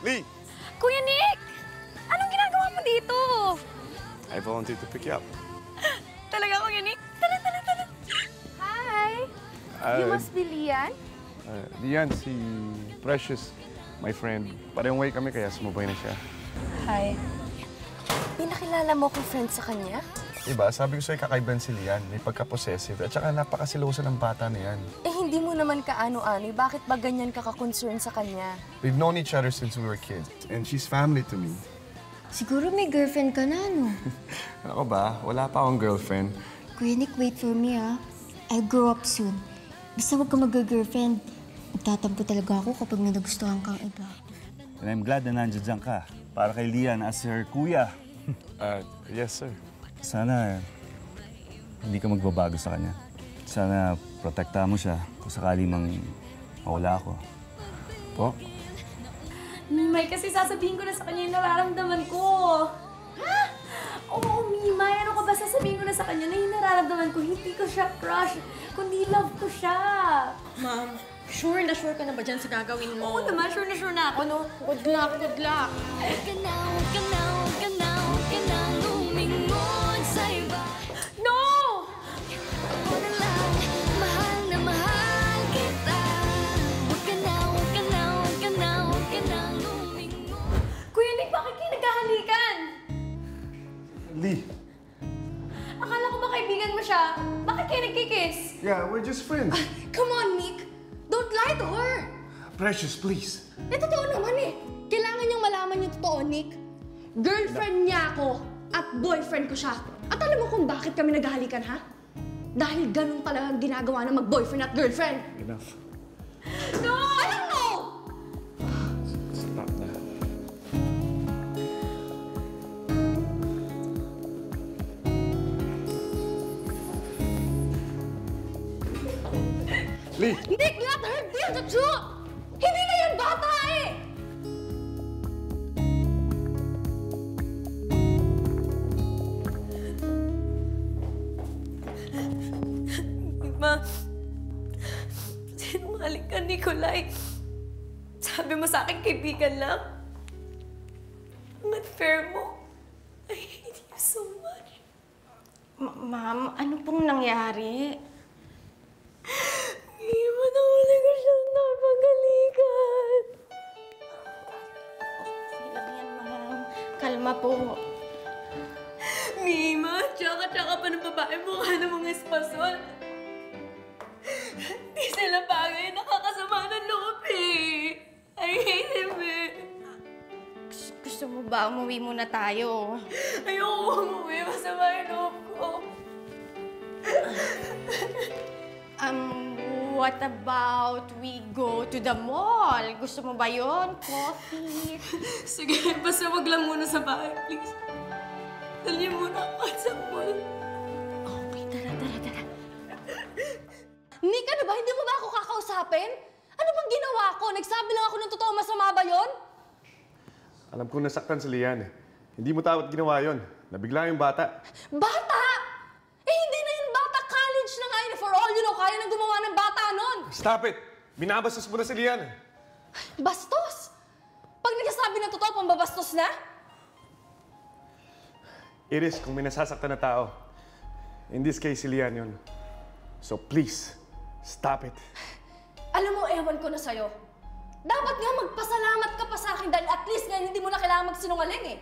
Lee! Kuya Nick! Anong ginagawa mo dito? I volunteered to pick you up. Talaga, Kuya Nick? Tala. Hi! You must be Lian? Lian, si Precious, my friend. Parehong way kami, kaya sumabay na siya. Hi. Pinakilala mo kong friend sa kanya? Diba, sabi ko sa'yo kakaiban si Lian. May pagka-possessive. At saka napakasiloso ng bata na yan. Eh, hindi mo naman kaano-ano. Bakit ba ganyan ka ka-concern sa kanya? We've known each other since we were kids. And she's family to me. Siguro may girlfriend ka na, no? Ako ba? Wala pa akong girlfriend. Kuya Nick, wait for me, ah. I'll grow up soon. Basta huwag ka mag-girlfriend. Magtatampo talaga ako kapag may nagustuhan kang iba. And I'm glad na nandiyan ka para kay Lian as her kuya. Yes, sir. Sana hindi ka magbabago sa kanya. Sana protektahan mo siya kung sakali mang mawala ako. Po? Mimay, kasi sasabihin ko na sa kanya yung nararamdaman ko. Ha? Oo, Mimay. Ano ka ba sasabihin ko na sa kanya na yung nararamdaman ko? Hindi ko siya crush, kundi love ko siya. Ma'am, sure na sure ka na ba dyan sa gagawin mo? Oo naman, sure na ako, no? Good luck, good luck. No! Kuya Nick, bakit kayo nagkahalikan? Lee! Akala ko ba kaibigan mo siya? Bakit kayo nagkikiss? Yeah, we're just friends. Come on, Nick. Don't lie to her. Precious, please. Eh, totoo naman eh. Kailangan niyang malaman yung totoo, Nick. Girlfriend niya ako at boyfriend ko siya. At alam mo kung bakit kami naghahalikan, ha? Dahil ganun talagang ginagawa ng mag-boyfriend at girlfriend. Enough. No! I don't know! Stop na. Lee! Nick, let her deal the truth! Hindi na yan bata eh! Ma, sinungaling ka, Nikolai. Sabi mo sa akin, kaibigan lang. Ang unfair mo. I hate you so much. Ma'am, ano pong nangyari? Hindi mo nahuli ko siyang napagalikan. Okay lang yan, ma'am. Kalma po. Mima, tsaka pa ng babae mukha ng mga espasol. Di sila bagay, nakakasama ng loob eh. I hate him eh. Gusto mo ba umuwi muna tayo? Ayoko umuwi, masama yung loob ko. What about we go to the mall? Gusto mo ba yun? Coffee? Sige, basta wag lang muna sa bahay, please. Dalhin muna ako sa mall. Okay, tara. Nick, ano ba? Hindi mo ba ako kakausapin? Ano bang ginawa ko? Nagsabi lang ako ng totoo, masama ba yun? Alam kong nasaktan si Lian eh. Hindi mo tawat ginawa yun. Nabigla yung bata. Bata! Eh, hindi na yun bata. College na nga yun. For all you know, kaya nang gumawa ng bata nun. Stop it! Binabastos mo na si Lian. Bastos! Pag nagsasabi ng totoo, pambabastos na? Iris, kung may nasasaktan na tao, in this case, si Lian yun. So please, stop it. Alam mo, ewan ko na sa'yo. Dapat nga magpasalamat ka pa sa akin dahil at least nga hindi mo na kailangan magsinungaling eh.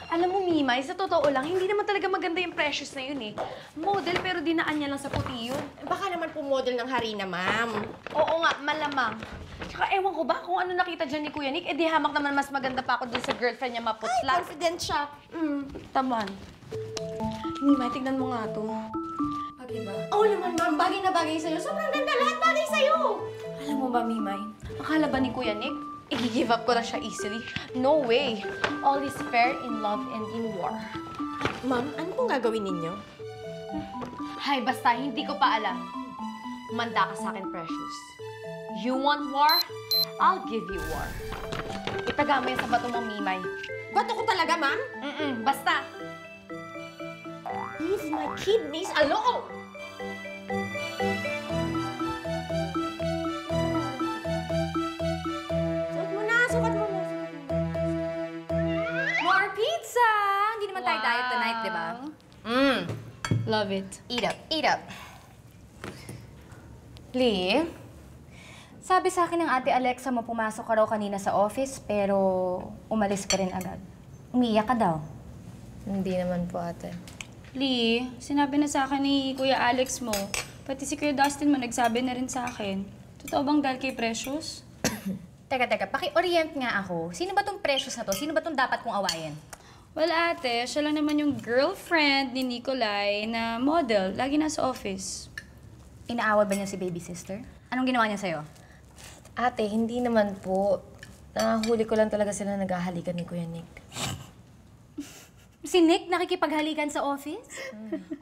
Alam mo, Mimay, sa totoo lang, hindi naman talaga maganda yung Precious na yun eh. Model, pero dinaan niya lang sa puti yun. Baka naman po model ng harina, ma'am. Oo nga, malamang. Tsaka ewan ko ba kung ano nakita dyan ni Kuya Nick, di hamak naman mas maganda pa ako dun sa girlfriend niya maputla. Confident siya. Taman. Mimay, tignan mo nga to. Bagay ba? Oo naman, ma'am. Bagay na bagay sa'yo. Sobrang ganda lahat bagay sa'yo. Alam mo ba, Mimay, akala ba ni Kuya Nick, i-give up ko na siya easily? No way. All is fair in love and in war. Ma'am, ano pong gagawin ninyo? Hay, basta hindi ko pa alam. Manda ka sa akin, Precious. You want war? I'll give you war. Itaga mo yan sa bato mo, Mimay. Bato ko talaga, ma'am? Basta. Leave my kidneys alone! Sukat mo na. More pizza! Hindi naman tayo diet tonight, di ba? Love it. Eat up, eat up. Lee, sabi sa akin ng ate Alexa mo pumasok ka raw kanina sa office pero umalis ka rin agad. Umiiyak ka daw. Hindi naman po, ate. Lee, sinabi na sa akin ni Kuya Alex mo, pati si Kuya Dustin mo nagsabi na rin sa akin. Totoo bang dahil kay Precious? Teka, paki-orient nga ako. Sino ba tong Precious na to? Sino ba tong dapat kong awayin? Well, ate, siya lang naman yung girlfriend ni Nikolai na model. Lagi nasa office. Inaaway ba niya si baby sister? Anong ginawa niya sa'yo? Ate, hindi naman po. Nahuli ko lang talaga sila naghahalikan ni Kuya Nick. Si Nick nakikipaghalikan sa office?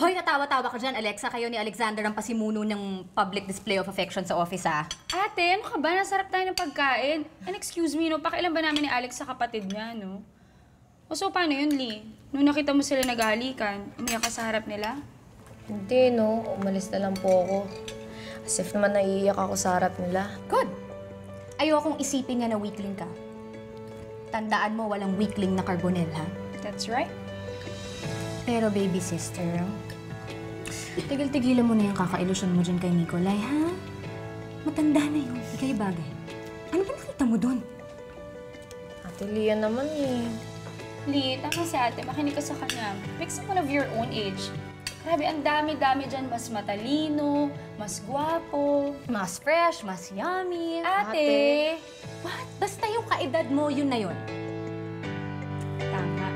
Hoy, natawa-tawa ka dyan, Alexa. Kayo ni Alexander ang pasimuno ng public display of affection sa office, ah. Ate, ano ka ba? Nasarap tayo ng pagkain. And excuse me, no? Pakialam ba namin ni Alex sa kapatid niya, no? O so, paano yun, Lee? Nung nakita mo sila naghahalikan, umiyak ka sa harap nila? Hindi, no. Umalis na lang po ako. As if naman naiiyak ako sa harap nila. Good. Ayokong isipin nga na weakling ka. Tandaan mo, walang weakling na Carbonell, ha? That's right. Pero baby sister, tigil-tigilan mo na yung kakailusyon mo dyan kay Nikolai, ha? Matanda na yun. Ikay bagay. Ano ba nakita mo dun? Ate Lia naman eh. Lee, tama si ate. Makinig ka sa kanya. Pick someone of your own age. Grabe, ang dami-dami dyan. Mas matalino, mas gwapo. Mas fresh, mas yummy. Ate! What? Basta yung kaedad mo, yun na yun. Tama.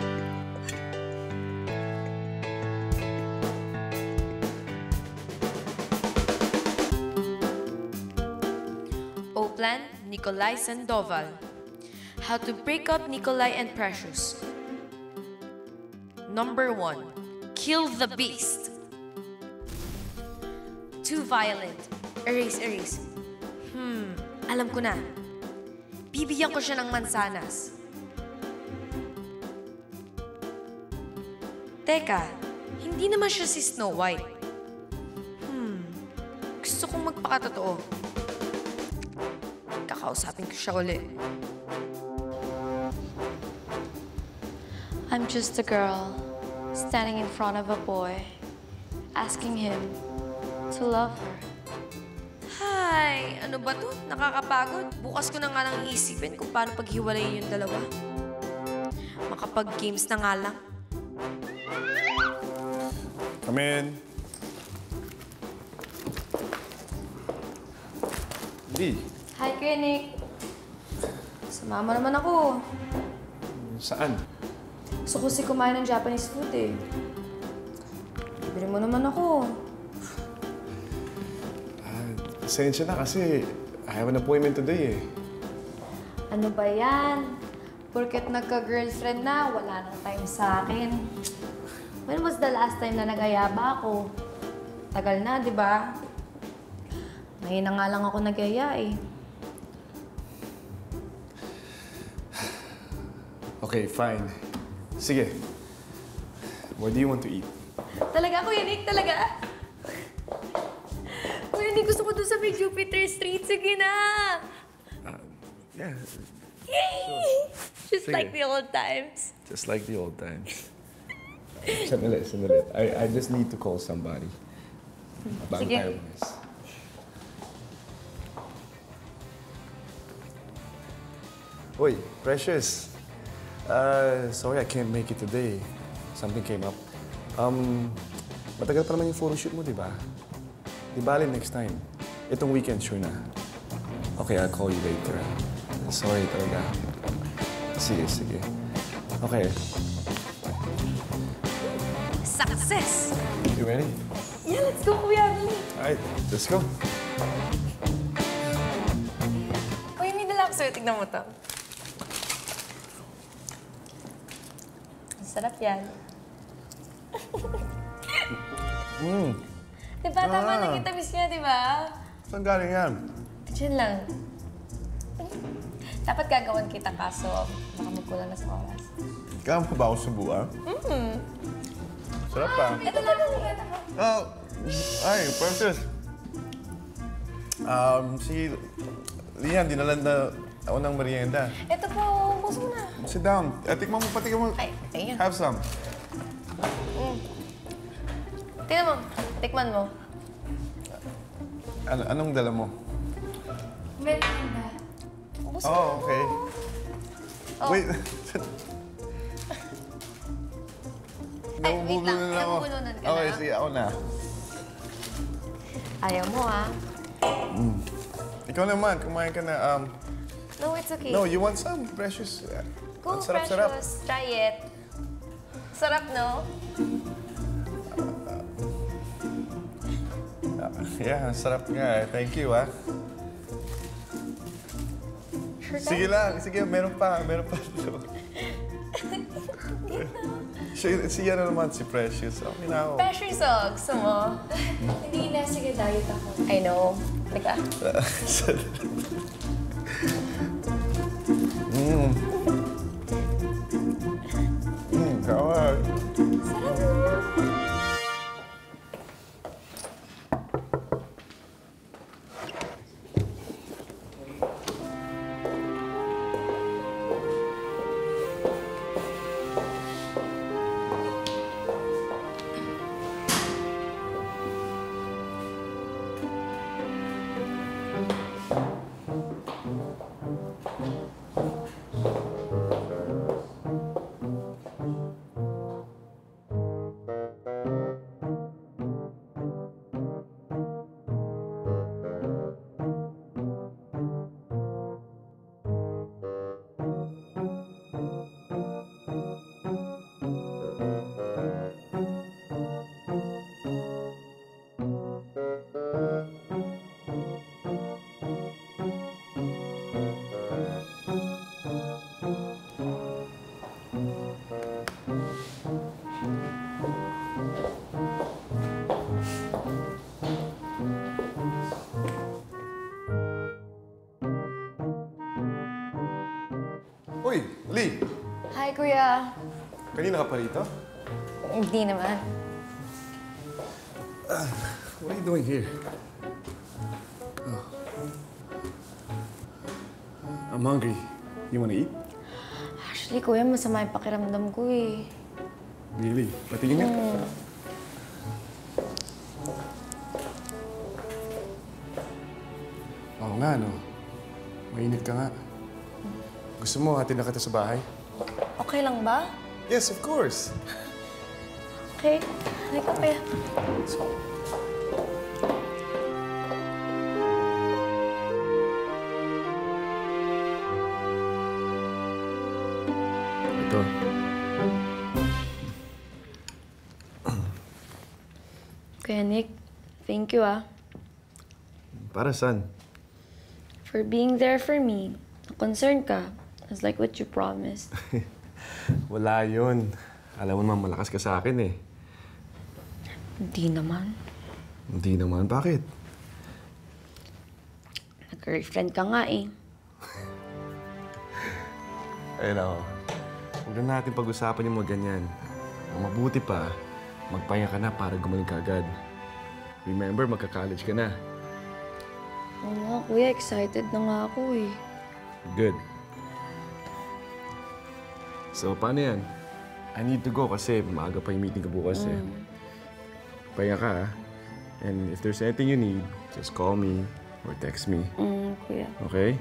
Oplan, Nikolai Sandoval. How to break up Nikolai and Precious. Number 1. Kill the beast. Too violent. Erase. Alam ko na. Bibigyan ko siya ng mansanas. Teka, hindi naman siya si Snow White. Gusto kong magpakatotoo. Kakausapin ko siya ulit. I'm just a girl standing in front of a boy, asking him to love her. Hi! Ano ba to? Nakakapagod. Bukas ko na nga nang iisipin kung paano paghiwalayin yung dalawa. Makapag-games na nga lang. Come in. Lee, Hi, Kuya Nick. Sumama naman ako. saan? Gusto ko kasi kumain ng Japanese food eh. Libre mo naman ako. Pasensya na kasi I have an appointment today eh. Ano ba yan? Porket nagka-girlfriend na, wala nang time sa akin. When was the last time na nag-ayaba ako? Tagal na, di ba? Ngayon na nga lang ako nag-aya eh. Okay, fine. Sige. What do you want to eat? Talaga, Kuya Nick, talaga? Kuya Nick, gusto ko doon sa may Jupiter Street. Sige na! Yeah, Yay! Just Sige. like the old times. just like the old times. Sandali. I just need to call somebody. Bago Sige. tayo umalis. Uy, Precious. Sorry I can't make it today. Something came up. Matagal pa naman yung photoshoot mo, di ba? Di bali next time. Itong weekend, sure na. Okay, I'll call you later. Sorry talaga. Sige. Okay. Success! You ready? Yeah, let's go, Kuya Nick. Alright, let's go. Uy, may dala ako sa'yo. Tignan mo to. Sarap yan. Diba, tama na kitamis niya, diba? Saan galing yan? Diyan lang. Dapat gagawan kita kaso baka magkulang na sa oras. Kaya mo ba ako subuan? Sarap pa. Ito lang ang kita ko. Ay, Princess. Si Lian, dinalan na ako ng merienda. Ito po, ubos mo na. Sit down. Tikman mo, patikin mo. Ay, ayan. Have some. Tingnan mo, tikman mo. Anong dala mo? Merienda. Ubos mo. Oh, okay. Oh. Wait. Ay, wait lang. Nabubulunan ako. Nabubulunan ka na. Okay, sige, ako na. Ayaw mo, ha? Ikaw naman, kumain ka na. No, it's okay. No, you want some? Precious. Go, Ang sarap-sarap. Precious. Try it. Sarap, no? Yeah, sarap nga. Thank you, ah. Sure ka? Sige lang, sige, meron pa dito. Siya na naman si Precious. Okay na ako. Precious, oh. Gusto mo? Hindi na, sige, diet ako. I know. Teka. Kawag. Uy, Lee! Hi, Kuya. Kanina ka pa rito? Hindi naman. What are you doing here? I'm hungry. You wanna eat? Actually, Kuya, masama yung pakiramdam ko eh. Really? Patingin nga. Oo nga, no? Mainit ka nga. Gusto mo, hatid na kita sa bahay? Okay lang ba? Yes, of course. Okay. Halika, Kuya. Ito. Kuya Nick, thank you Para saan? for being there for me. Concerned ka. It's like what you promised. Wala yun. Alam mo naman, malakas ka sa akin eh. Hindi naman. Hindi naman. Bakit? Nag-girlfriend ka nga eh. Ayun ako. Huwag na natin pag-usapan yung mga ganyan. Ang mabuti pa, magpahinga ka na para gumaling ka agad. Remember, magka-college ka na. Oo nga, Kuya. Excited na nga ako eh. Good. So, paano yan? I need to go kasi maaga pa yung meeting ko bukas eh. Pahinga ka, ha? And if there's anything you need, just call me or text me. Kuya. Okay?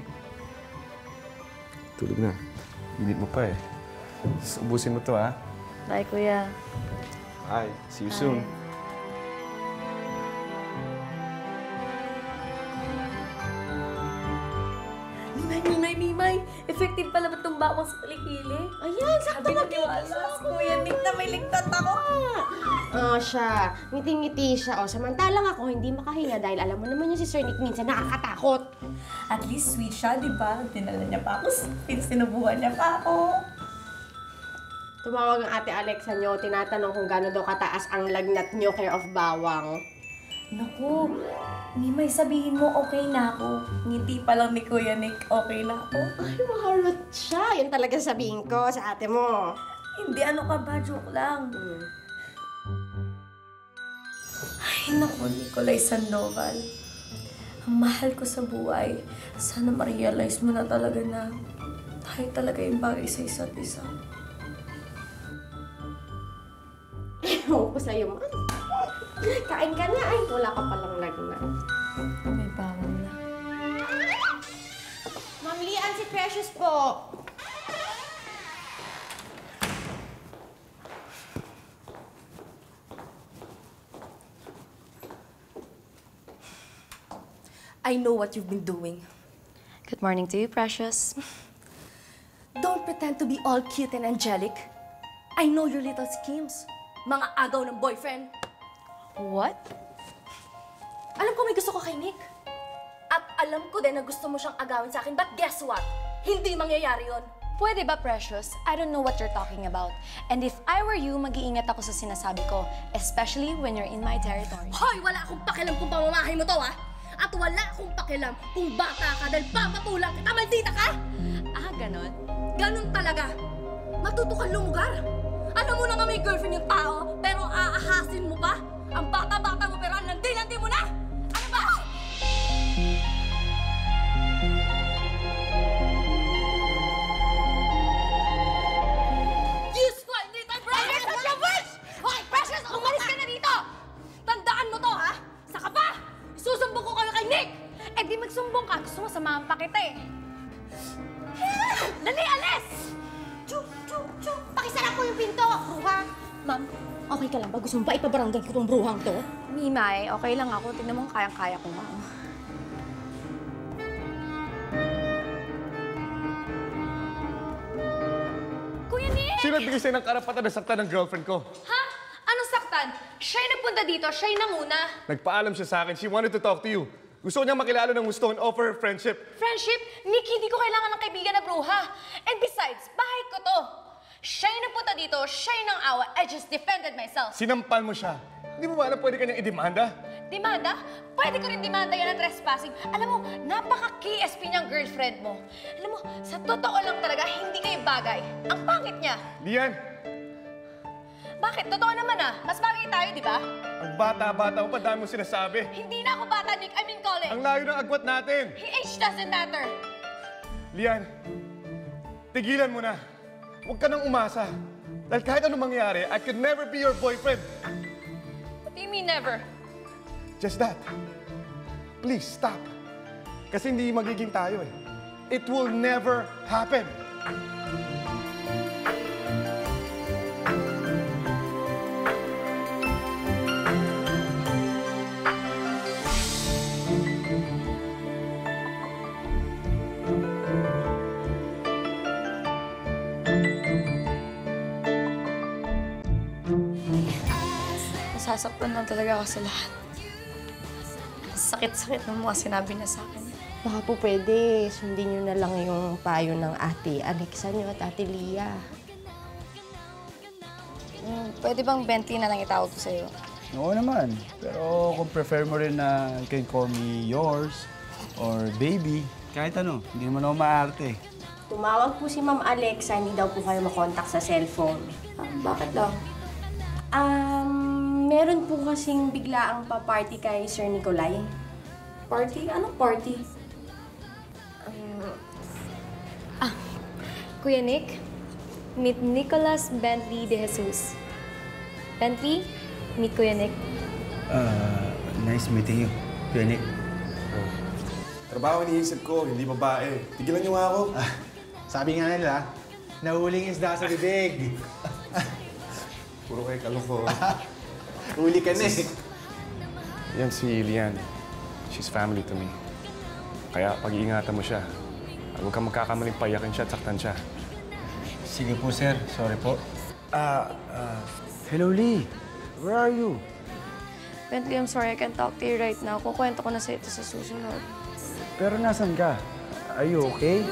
Tulog na. Init mo pa eh. Ubusin mo to, ha? Bye, Kuya. Bye. See you soon. Mimay! Effective pala ba itong bawang sa kilikili? Ayan, sakto na Kuya Nick na may ligtat ako. Siya. Ngiti-ngiti siya. Samantalang ako hindi makahinga dahil alam mo naman yung si Sir Nick minsan nakakatakot. At least sweet siya, di ba? Dinala niya pa ako. Sinubuhan niya pa ako. Tumawag ang ate Alexa nyo, tinatanong kung gano'n daw kataas ang lagnat nyo care of bawang. Naku, Mimay, sabihin mo okay na ako. Ngiti pa lang ni Kuya Nick, okay na ako. Ay, maharot siya. Yan talaga sabihin ko sa ate mo. Hindi, ano ka ba? Joke lang. Ay, naku, Nicolay Sandoval. Ang mahal ko sa buhay. Sana ma-realize mo na talaga na tayo talaga yung bagay sa isa't isa. Ewan ko sa'yo, man. Kain ka na. Ay, wala ka palang lagnat. May bawang na. Ma'am Lian, si Precious po. I know what you've been doing. Good morning to you, Precious. Don't pretend to be all cute and angelic. I know your little schemes. Mga agaw ng boyfriend. What? Alam ko may gusto ko kay Nick. At alam ko din na gusto mo siyang agawin sa akin. But guess what? Hindi mangyayari yon. Pwede ba, Precious? I don't know what you're talking about. And if I were you, mag-iingat ako sa sinasabi ko. Especially when you're in my territory. Hoy! Wala akong pakialam kung pamamahay mo to, ha? At wala akong pakialam kung bata ka dahil papatulang kita, maldita ka! Ah, ganon? Ganon talaga. Matuto kang lumugar. Alam mo na nga may girlfriend yung tao, pero aahasin mo pa? Ang bata-bata mo pero ang landi-landi mo na! Ano ba? Diyos ko! Hindi tayo, Precious! What's your wish? Hoy, Precious! Umalis ka na dito! Tandaan mo to, ha? Saka pa! Isusumbong ko kayo kay Nick! Eh di magsumbong ka. Gusto mo samahan pa kita eh. Dali, alis! Chu! Pakisara ko yung pinto! Bruha! Ma'am, okay ka lang ba? Gusto mo ba ipabarangay ko tong bruhang to? Mimay, okay lang ako. Tingnan mo kayang-kaya ko, ma'am. Kuya Nick! Sino nagbigay sa'yo ng karapatan na saktan ng girlfriend ko? Ha? Anong saktan? Siya yung nagpunta dito. Siya yung nanguna. Nagpaalam siya sa akin. She wanted to talk to you. Gusto niya makilala ng gusto and offer her friendship. Friendship? Nick, hindi ko kailangan ng kaibigan na bruha. And besides, bahay ko to. Siya yung nagpunta dito. Siya yung nang awa. I just defended myself. Sinampal mo siya. Hindi mo ba alam pwede kanyang idemanda? Demanda? Pwede ko rin demanda yan ng trespassing. Alam mo, napaka-KSP niyang girlfriend mo. Alam mo, sa totoo lang talaga, hindi kayo bagay. Ang pangit niya. Lian, Bakit? Totoo naman ah. Mas bagay tayo, di ba? ang bata-bata mo pa dami mo sinasabi. Hindi na ako bata, Nick. I mean college. Ang layo ng agwat natin. Age doesn't matter. Lian, tigilan mo na. Huwag ka nang umasa. Dahil kahit anong mangyari, I could never be your boyfriend. What do you mean never? Just that. Please, stop. Kasi hindi magiging tayo eh. It will never happen. Nasasaktan lang talaga ako sa lahat. Sakit-sakit ng mga sinabi niya sa akin. Baka po pwede, sundin nyo na lang yung payo ng ate Alexa nyo at ate Lia. Pwede bang Bentley na lang itawag ko sa'yo? Oo naman. Pero kung prefer mo rin na you can call me yours or baby, kahit ano, hindi naman ako maarte. Tumawag po si Ma'am Alexa, hindi daw po kayo makontak sa cellphone. Bakit lang? Meron po kasing biglaang pa-party kay Sir Nicolay. Party? Anong party? Kuya Nick, meet Nicholas Bentley de Jesus. Bentley, meet Kuya Nick. Nice meeting you, Kuya Nick. Trabaho iniisip ko, hindi babae. Tigilan niyo nga ako. Sabi nga nila, nahuling isda sa bibig. Puro kayo kaloko. Huli ka na eh. Yan si Lian. She's family to me. Kaya pag-iingatan mo siya. Huwag kang magkakamaling payakin siya at saktan siya. Sige po, sir. Sorry po. Hello, Lee. Where are you? Bentley, I'm sorry I can't talk to you right now. Kukwento ko na sa'yo ito sa susunod. Pero nasan ka? Are you okay?